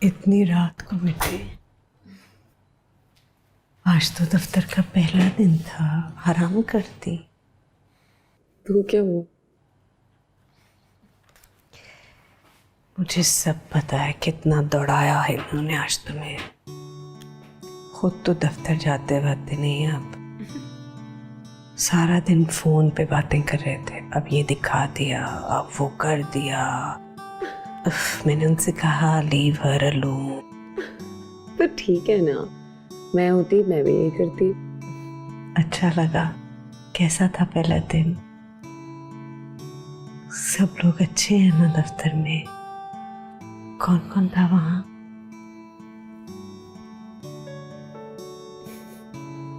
इतनी रात को बेटे, आज तो दफ्तर का पहला दिन था, आराम करती। तू क्या हुआ? मुझे सब पता है कितना दौड़ाया है इन्होंने आज तुम्हें। खुद तो दफ्तर जाते वाते नहीं, अब सारा दिन फोन पे बातें कर रहे थे। अब ये दिखा दिया, अब वो कर दिया। मैंने उनसे कहा लीव हर अलोन। तो ठीक है ना, मैं होती मैं भी यही करती। अच्छा लगा। कैसा था पहला दिन? सब लोग अच्छे हैं ना दफ्तर में? कौन कौन था वहां?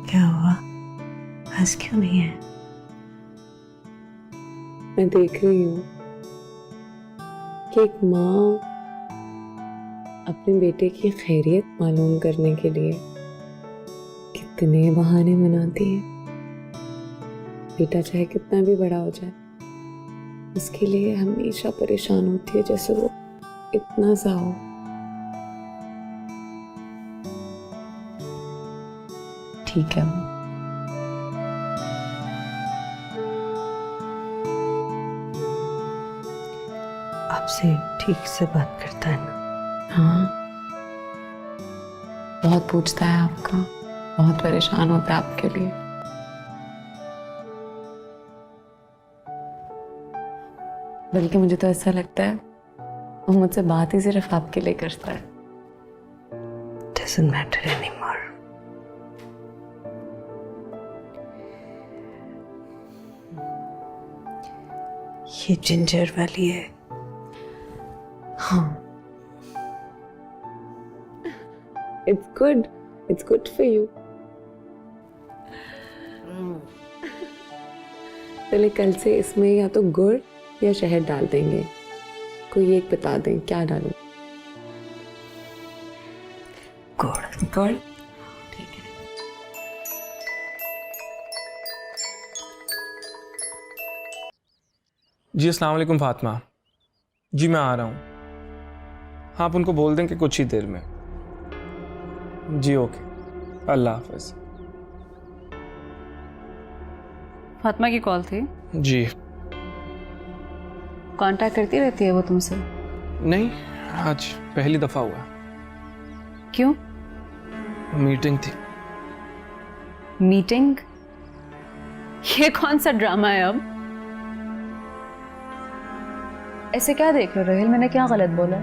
क्या हुआ, हंस क्यों नहीं है? मैं देख रही हूँ कि एक माँ अपने बेटे की खैरियत मालूम करने के लिए कितने बहाने बनाती है। बेटा चाहे कितना भी बड़ा हो जाए, उसके लिए हमेशा परेशान होती है जैसे वो इतना सा हो। ठीक है, आपसे ठीक से बात करता है ना? हाँ, बहुत पूछता है आपका, बहुत परेशान होता है आपके लिए। बल्कि मुझे तो ऐसा लगता है वो मुझसे बात ही सिर्फ आपके लिए करता है। Doesn't matter anymore. ये जिंजर वाली है। हाँ, it's good for you. चलिए कल से इसमें या तो गुड़ या शहद डाल देंगे। कोई एक बता दें, क्या डालूं? गुड़। ठीक है। जी अस्सलाम वालेकुम फातिमा जी, मैं आ रहा हूँ। हाँ, आप उनको बोल दें कि कुछ ही देर में। जी ओके, अल्लाह हाफ़िज़। फातिमा की कॉल थी? जी कांटेक्ट करती रहती है वो तुमसे? नहीं, आज पहली दफ़ा हुआ। क्यों? मीटिंग थी। मीटिंग? ये कौन सा ड्रामा है अब? ऐसे क्या देख रहे हो रोहिल, मैंने क्या गलत बोला?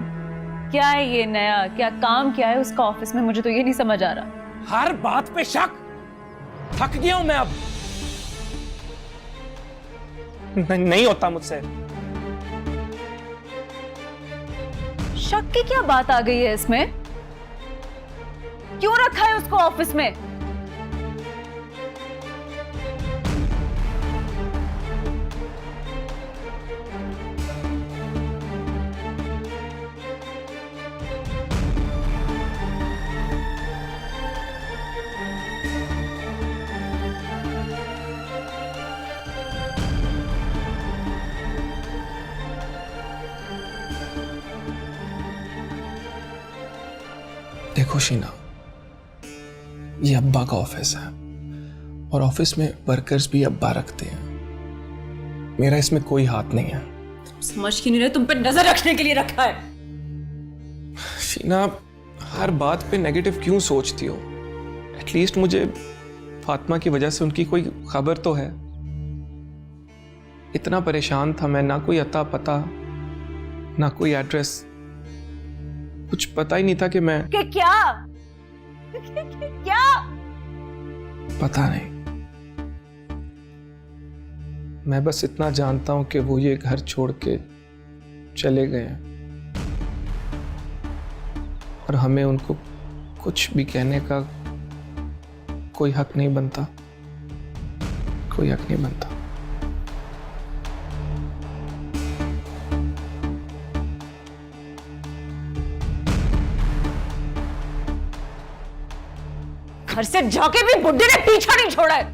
क्या है ये नया, क्या काम क्या है उसका ऑफिस में? मुझे तो ये नहीं समझ आ रहा। हर बात पे शक, थक गया हूं मैं अब। नहीं होता मुझसे। शक की क्या बात आ गई है इसमें? क्यों रखा है उसको ऑफिस में? देखो शीना, ये अब्बा का ऑफिस है और ऑफिस में वर्कर्स भी अब्बा रखते हैं। मेरा इसमें कोई हाथ नहीं है। समझ क्यों नहीं रहे? तुम पे नजर रखने के लिए रखा है। शीना, हर बात पे नेगेटिव क्यों सोचती हो? एटलीस्ट मुझे फातिमा की वजह से उनकी कोई खबर तो है। इतना परेशान था मैं, ना कोई अता पता, ना कोई एड्रेस, कुछ पता ही नहीं था कि मैं क्या क्या? पता नहीं। मैं बस इतना जानता हूं कि वो ये घर छोड़ के चले गए हैं और हमें उनको कुछ भी कहने का कोई हक नहीं बनता, कोई हक नहीं बनता। घर से जाके भी बुड्ढे ने पीछा नहीं छोड़ा है।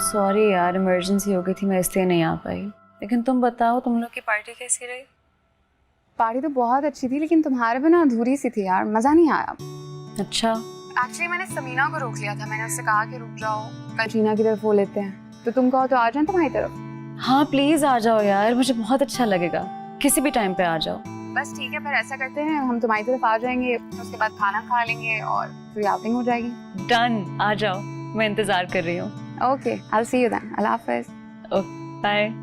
सॉरी यार, इमरजेंसी हो गई थी, मैं इसलिए नहीं आ पाई। लेकिन तुम बताओ, तुम लोग की पार्टी कैसी रही? पार्टी तो बहुत अच्छी थी, लेकिन तुम्हारे बिना अधूरी सी थी यार, मजा नहीं आया। अच्छा, एक्चुअली मैंने समीना को रोक लिया था, मैंने उससे कहा कि रुक जाओ, कल शीना की तरफ वो लेते हैं, तो तुम कहो तो आ जाए तुम्हारी तरफ। हाँ प्लीज आ जाओ यार, मुझे बहुत अच्छा लगेगा, किसी भी टाइम पे आ जाओ। बस ठीक है, फिर ऐसा करते हैं, हम तुम्हारी तरफ आ जाएंगे, उसके बाद खाना खा लेंगे और फिर आउटिंग हो जाएगी। डन, आ जाओ, मैं इंतजार कर रही हूँ। Okay, I will see you then. अल्लाह हाफिज। बाय।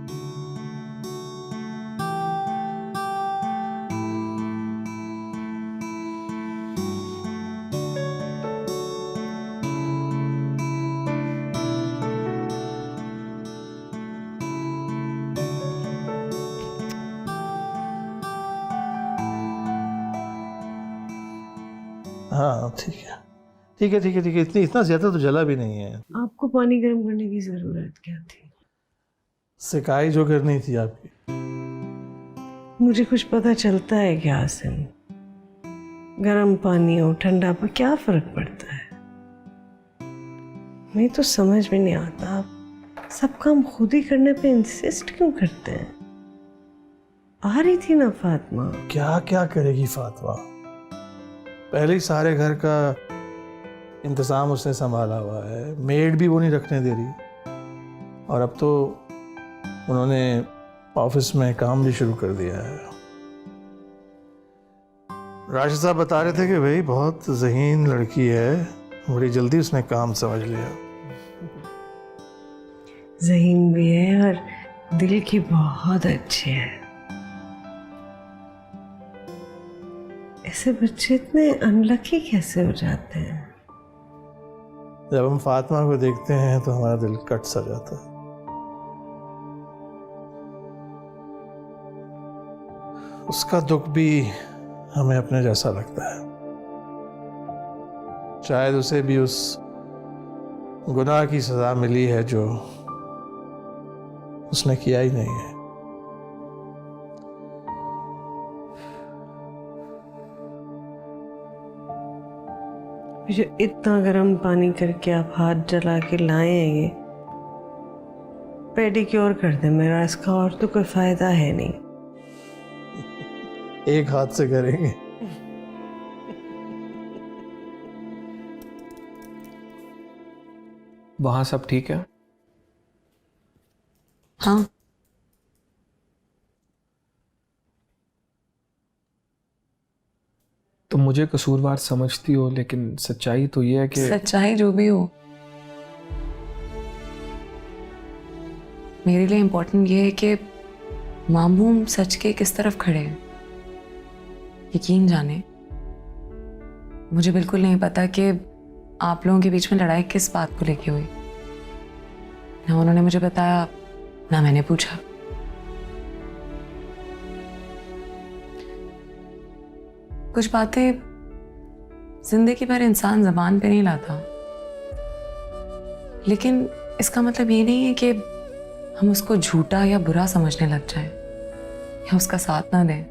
हाँ ठीक है ठीक है ठीक है ठीक है, इतना ज्यादा तो जला भी नहीं है। आपको पानी गर्म करने की जरूरत क्या थी? सिकाई जो करनी थी आपकी। मुझे कुछ पता चलता है क्या आसिम? गर्म पानी हो ठंडा पर क्या फर्क पड़ता है? मैं तो समझ में नहीं आता, आप सब काम खुद ही करने पे इंसिस्ट क्यों करते हैं? आ रही थी ना फातिमा। क्या क्या करेगी फातिमा, पहले ही सारे घर का इंतज़ाम उसने संभाला हुआ है, मेड भी वो नहीं रखने दे रही, और अब तो उन्होंने ऑफिस में काम भी शुरू कर दिया है। राशिद साहब बता रहे थे कि भाई बहुत ज़हीन लड़की है, बड़ी जल्दी उसने काम समझ लिया। ज़हीन भी है और दिल की बहुत अच्छी है। ऐसे बच्चे इतने अनलकी कैसे हो जाते हैं? जब हम फातिमा को देखते हैं तो हमारा दिल कट सा जाता है। उसका दुख भी हमें अपने जैसा लगता है। शायद उसे भी उस गुनाह की सजा मिली है जो उसने किया ही नहीं है। जो इतना गर्म पानी करके आप हाथ जला के लाए हैं, ये पेडिक्योर कर दे मेरा, इसका और तो कोई फायदा है नहीं। एक हाथ से करेंगे। वहां सब ठीक है? हाँ, तुम मुझे कसूरवार समझती हो, लेकिन सच्चाई तो ये है कि सच्चाई जो भी हो, मेरे लिए इम्पोर्टेंट ये है कि मामूम सच के किस तरफ खड़े हैं। यकीन जाने, मुझे बिल्कुल नहीं पता कि आप लोगों के बीच में लड़ाई किस बात को लेके हुई। ना उन्होंने मुझे बताया, ना मैंने पूछा। कुछ बातें जिंदगी भर इंसान ज़बान पे नहीं लाता, लेकिन इसका मतलब ये नहीं है कि हम उसको झूठा या बुरा समझने लग जाएं या उसका साथ ना दें।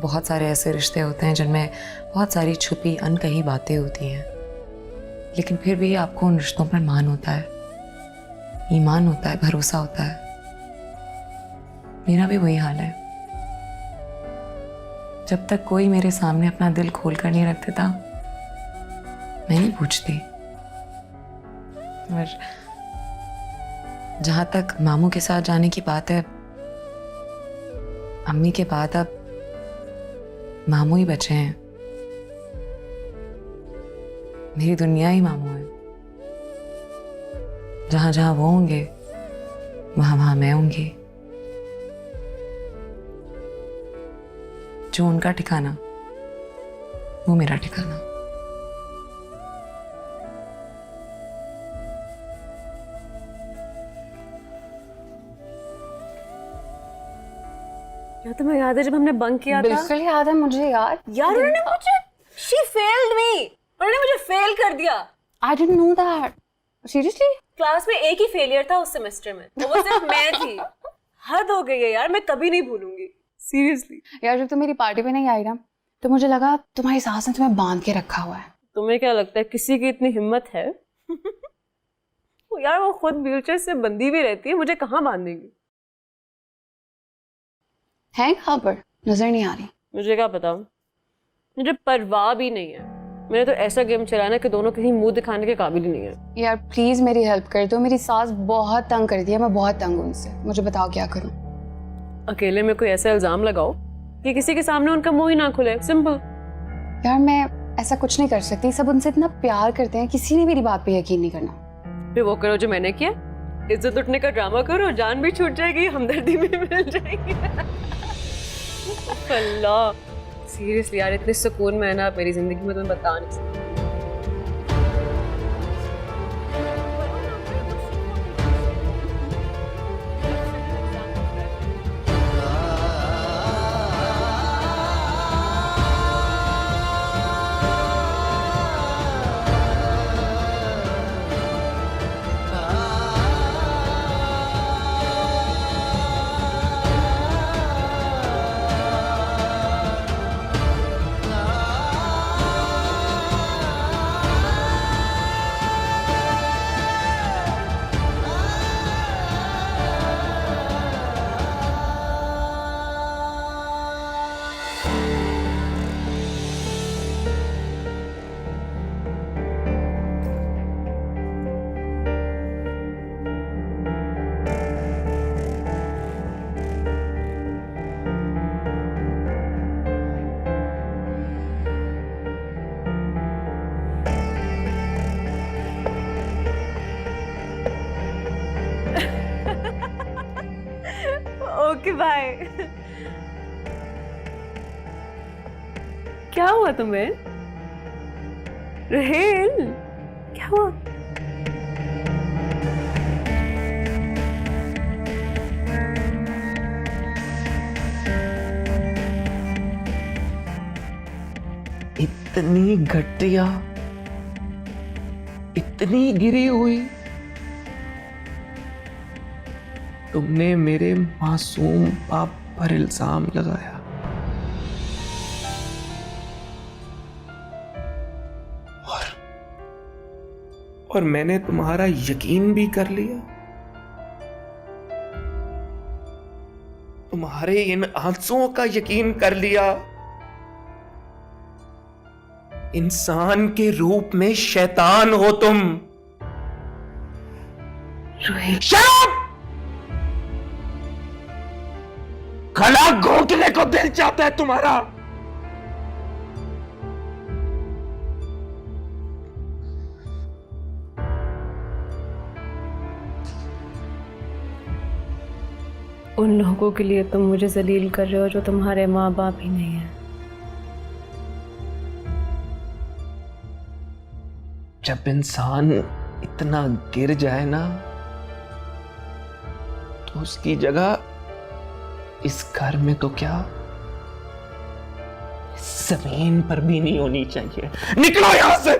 बहुत सारे ऐसे रिश्ते होते हैं जिनमें बहुत सारी छुपी अनकही बातें होती हैं, लेकिन फिर भी आपको उन रिश्तों पर मान होता है, ईमान होता है, भरोसा होता है। मेरा भी वही हाल है। जब तक कोई मेरे सामने अपना दिल खोल कर नहीं रख देता, मैं नहीं पूछती। और जहां तक मामू के साथ जाने की बात है, अम्मी के बाद अब मामू ही बचे हैं। मेरी दुनिया ही मामू है। जहां जहां वो होंगे, वहां वहां मैं होंगी। जो उनका ठिकाना, वो मेरा ठिकाना। क्या तुम्हें याद है जब हमने बंक किया था? बिल्कुल याद है मुझे यार। यार उन्होंने मुझे, she failed me, उन्होंने मुझे फेल कर दिया। I didn't know that. Seriously? Class में एक ही फेलियर था उस सेमेस्टर में, वो सिर्फ मैं थी। हद हो गई है यार, मैं कभी नहीं भूलूंगी, सीरियसली। यार जब तुम मेरी पार्टी पे नहीं आई ना, तो मुझे लगा तुम्हारी सास ने तुम्हें बांध के रखा हुआ है। तुम्हें क्या लगता है किसी की इतनी हिम्मत है? यार वो खुद व्हीलचेयर से बंधी भी रहती है, मुझे कहाँ बांधेंगी? है कहाँ पर? नजर नहीं आ रही। मुझे क्या पता, मुझे परवाह भी नहीं है। मैंने तो ऐसा गेम चलाना कि दोनों कहीं मुंह दिखाने के काबिल ही नहीं है। यार प्लीज मेरी हेल्प कर दो, मेरी सास बहुत तंग करती है, मैं बहुत तंग हूँ उनसे। मुझे बताओ क्या करूँ। अकेले में कोई ऐसा इल्जाम लगाओ कि किसी के सामने उनका मुंह ही ना खुले, सिंपल। यार मैं ऐसा कुछ नहीं कर सकती, सब उनसे इतना प्यार करते हैं, किसी ने मेरी बात पे यकीन नहीं करना। फिर वो करो जो मैंने किया, इज्जत उठने का ड्रामा करो, जान भी छूट जाएगी, हमदर्दी भी मिल जाएगी। अल्लाह, सीरियसली यार इतने सुकून में है ना मेरी जिंदगी में, तुम्हें बता नहीं सकती। Okay bye. क्या हुआ तुम्हें रहेल? क्या हुआ? इतनी घटिया, इतनी गिरी हुई, तुमने मेरे मासूम बाप पर इल्जाम लगाया। और मैंने तुम्हारा यकीन भी कर लिया। तुम्हारे इन आंसुओं का यकीन कर लिया। इंसान के रूप में शैतान हो तुम। शराब गला घोंटने को दिल चाहता है तुम्हारा। उन लोगों के लिए तुम मुझे जलील कर रहे हो जो तुम्हारे माँ बाप ही नहीं है। जब इंसान इतना गिर जाए ना, तो उसकी जगह इस घर में तो क्या, जमीन पर भी नहीं होनी चाहिए। निकलो यहां से।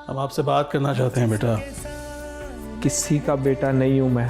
हम आपसे बात करना चाहते हैं बेटा। किसी का बेटा नहीं हूं मैं।